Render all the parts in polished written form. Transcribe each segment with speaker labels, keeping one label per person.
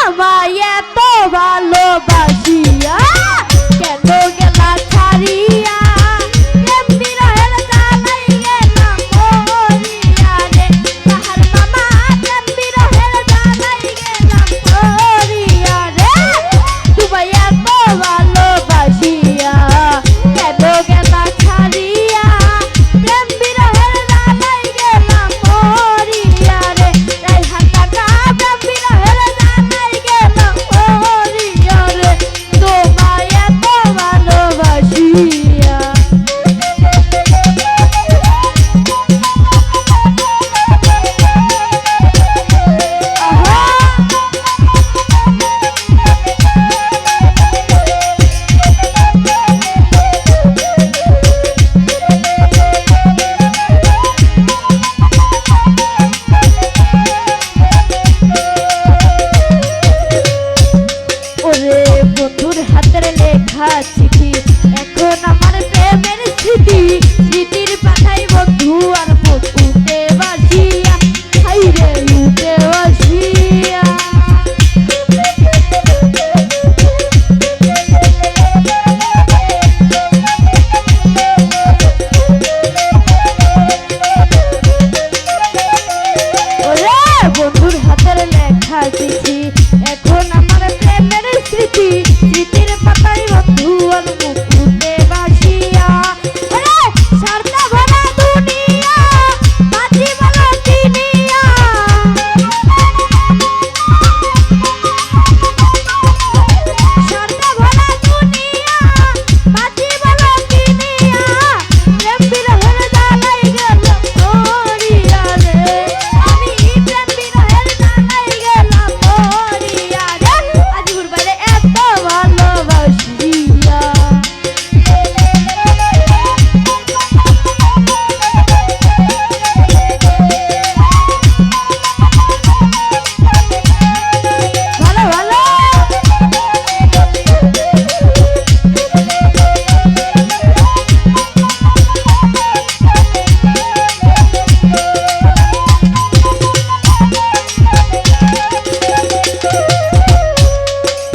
Speaker 1: আমায় এত ভালোবাসিয়া কেন গেলা ছাড়িয়া প্রেম বিরহের জ্বালাই গেলাম মরিয়া রে তাহার মামা প্রেম বিরহের জ্বালাই গেলাম মরিয়া রে তোমায় এত ভালোবাসিয়া কেন গেলা ছাড়িয়া প্রেম বিরহের জ্বালাই গেলাম মরিয়া রে রাইহান কাকা প্রেম বিরহের জ্বালাই গেলাম মরিয়া রে তোমায় এত ভালোবাসিয়া ওরে বন্ধুর হাতের লেখা চিঠি এখন আমার প্রেমের স্মৃতি স্মৃতির পাঠাই বন্ধু আর উঠে বাসিয়া হাইরে উঠে বাসিয়া ওরে বন্ধুর হাতের লেখা চিঠি এখন আমার প্রেমের স্মৃতি স্মৃতির পাতায় বন্ধু আর মুকুটে বাসিয়া ওরে সারদা ভরা দুনিয়া বাজি বলো চিনিয়া সারদা ভরা দুনিয়া বাজি বলো চিনিয়া প্রেম বিরহের জ্বালাই গেলাম মরিয়া রে আমি প্রেম বিরহের জ্বালাই গেলাম মরিয়া রে আজিবুর বাইরে এত ভালোবাসিয়া ভালো ভালো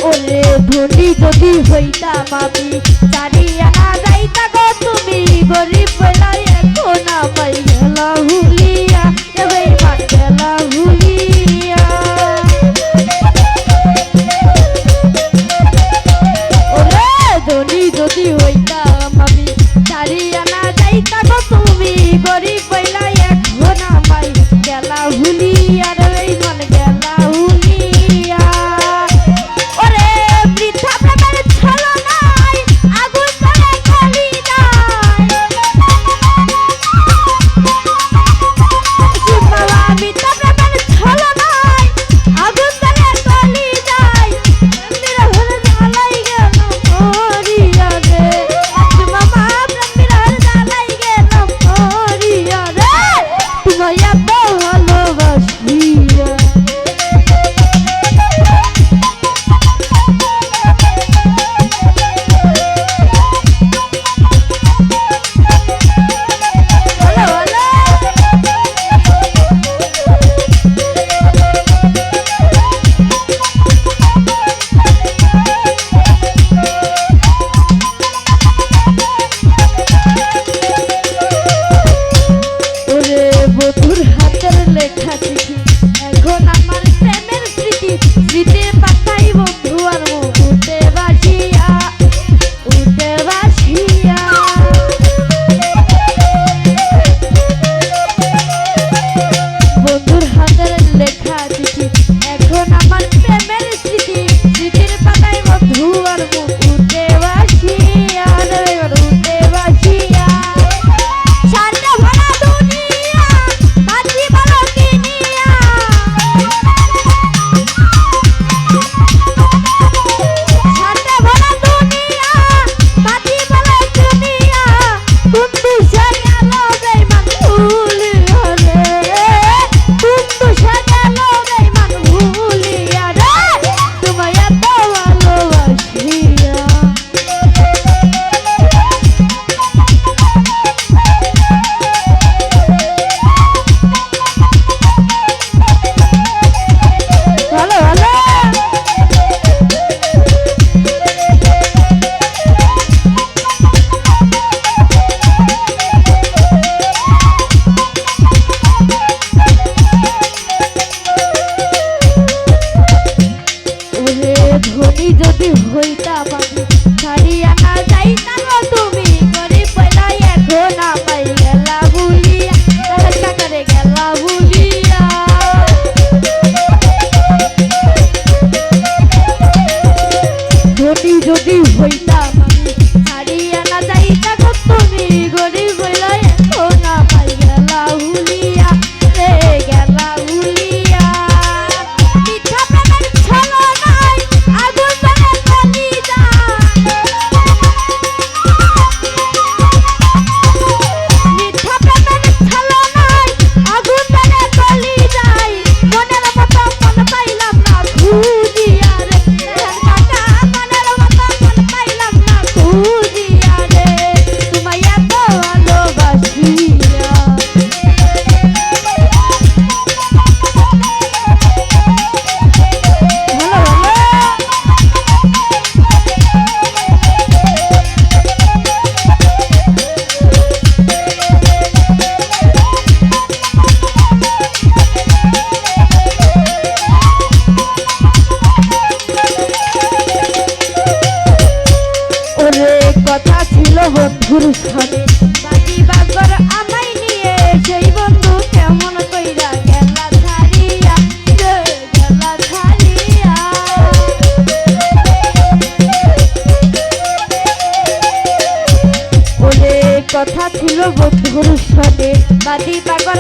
Speaker 1: ওরে ধনী যদি হইতাম আমি চারিয়া না যাইতা গো তুমি গরিব বলাই এখন আমায় গেলা ভুলিয়া এবার মান গেলা ভুলিয়া ওরে ধনী যদি হইতাম আমি চারিয়া না যাইতা গো তুমি গরিব বলাই এখন আমায় গেলা ভুলিয়া রে মান গেলা ভুলিয়া ওরে বৃথা প্রেমের ছলনায় হইতাম আমি ছাড়িয়া না যাইতাম তুমি গরিব বইলা এখন আমায় গেলা ভুলিয়া রাহেল কাকারে গেলা ভুলিয়া ধনী যদি হইতাম আমি ছাড়িয়া না যাইতাম তুমি গরিব বইলা এখন আমায় গেলা ভুলিয়া রে গেলা ভুলিয়া মিঠা প্রেমের ছলনায় আগুন জ্বলে কলিজায় মিঠা প্রেমের ছলনায় আগুন জ্বলে কলিজায় মনের মতো মন পাইলাম না খুঁজিয়া রে রাহেল কাকা মনের মতো মন পাইলাম না খুঁজিয়া রে তোমায় এত ভালোবাসিয়া ওরে কথা ছিল বন্ধুর সনে বাজি বাগর আমায় নিয়ে সেই বন্ধু কেমন কইরা গেলা ছাড়িয়া রে গেলা ছাড়িয়া ওরে কথা ছিল বন্ধুর সনে বাজি বাগর